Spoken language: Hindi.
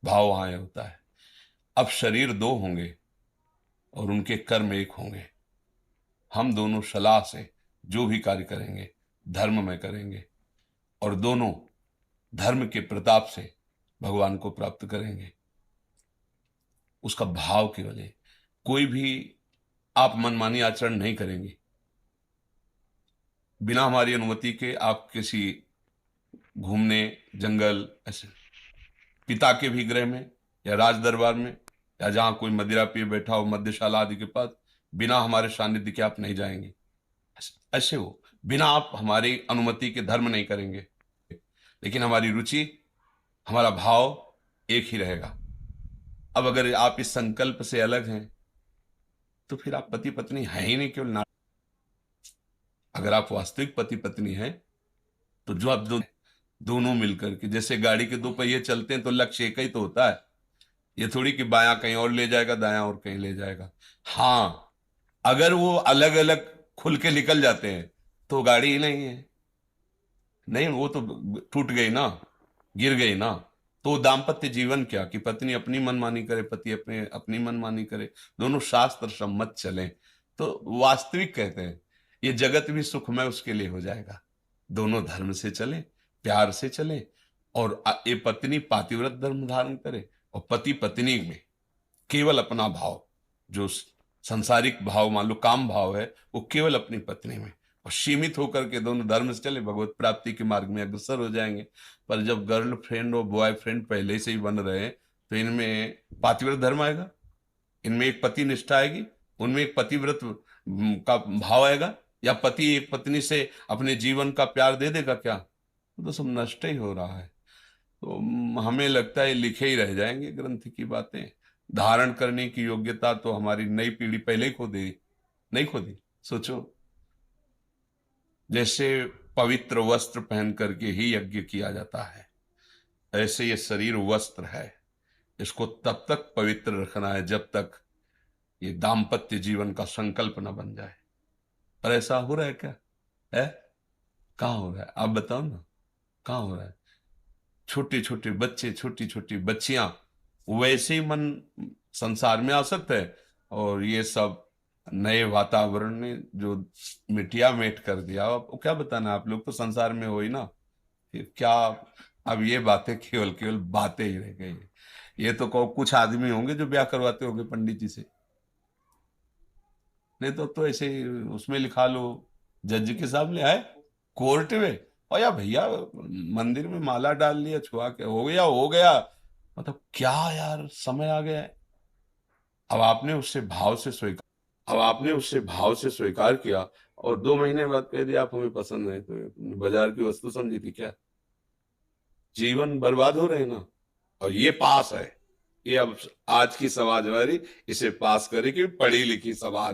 भाव वहां होता है। अब शरीर दो होंगे और उनके कर्म एक होंगे। हम दोनों सलाह से जो भी कार्य करेंगे धर्म में करेंगे, और दोनों धर्म के प्रताप से भगवान को प्राप्त करेंगे। उसका भाव केवल है। कोई भी आप मनमानी आचरण नहीं करेंगे। बिना हमारी अनुमति के आप किसी घूमने जंगल ऐसे पिता के भी गृह में या राज दरबार में या जहां कोई मदिरा पिए बैठा हो मद्यशाला आदि के पास, बिना हमारे सानिध्य के आप नहीं जाएंगे। ऐसे हो बिना आप हमारी अनुमति के धर्म नहीं करेंगे। लेकिन हमारी रुचि, हमारा भाव एक ही रहेगा। अब अगर आप इस संकल्प से अलग हैं तो फिर आप पति पत्नी हैं ही नहीं, केवल ना। अगर आप वास्तविक पति पत्नी हैं तो जो आप दोनों मिलकर के, जैसे गाड़ी के दो पहिए चलते हैं तो लक्ष्य एक ही तो होता है। ये थोड़ी कि बायां कहीं और ले जाएगा दायां और कहीं ले जाएगा। हाँ, अगर वो अलग अलग खुल के निकल जाते हैं तो गाड़ी ही नहीं है। नहीं, वो तो टूट गई ना, गिर गई ना। तो दाम्पत्य जीवन क्या कि पत्नी अपनी मनमानी करे, पति अपने अपनी मनमानी करे, दोनों शास्त्र सम्मत चले तो वास्तविक कहते हैं ये जगत भी सुखमय उसके लिए हो जाएगा। दोनों धर्म से चले, प्यार से चले, और ये पत्नी पातिव्रत धर्म धारण करे और पति पत्नी में केवल अपना भाव, जो संसारिक भाव मान लो काम भाव है, वो केवल अपनी पत्नी में और सीमित होकर के दोनों धर्म से चले, भगवत प्राप्ति के मार्ग में अग्रसर हो जाएंगे। पर जब गर्ल फ्रेंड और बॉयफ्रेंड पहले से ही बन रहे हैं तो इनमें पातिव्रत धर्म आएगा, इनमें एक पति निष्ठा आएगी, उनमें एक पतिव्रत का भाव आएगा, या पति एक पत्नी से अपने जीवन का प्यार दे देगा क्या? तो सब नष्ट ही हो रहा है। तो हमें लगता है लिखे ही रह जाएंगे ग्रंथ की बातें। धारण करने की योग्यता तो हमारी नई पीढ़ी पहले ही खो दी, नहीं खो दी। सोचो, जैसे पवित्र वस्त्र पहन करके ही यज्ञ किया जाता है, ऐसे ये शरीर वस्त्र है। इसको तब तक पवित्र रखना है जब तक ये दाम्पत्य जीवन का संकल्प न बन जाए। पर ऐसा हो रहा है क्या? है? कहाँ हो रहा है? आप बताओ ना, कहाँ हो रहा है? छोटे छोटे बच्चे, छोटी छोटी बच्चियां वैसे ही मन संसार में आसक्त है, और ये सब नए वातावरण ने जो मिटिया मेट कर दिया। आपको क्या बताना, आप लोग तो संसार में हो ही ना, फिर क्या? अब ये बातें केवल केवल बातें ही रह गई। ये तो कहो कुछ आदमी होंगे जो ब्याह करवाते होंगे पंडित जी से, नहीं तो ऐसे ही उसमें लिखा लो, जज के सामने आए कोर्ट में, और या भैया मंदिर में माला डाल लिया, छुआ के हो गया हो गया। मतलब क्या यार, समय आ गया है। अब आपने उससे भाव से स्वीकार, अब आपने उससे भाव से स्वीकार किया और 2 महीने बाद कह दिया आप हमें पसंद है, तो बाजार की वस्तु समझी थी क्या? जीवन बर्बाद हो रहे हैं ना। और ये पास है, ये अब आज की समाज हमारी इसे पास करेगी, पढ़ी लिखी समाज।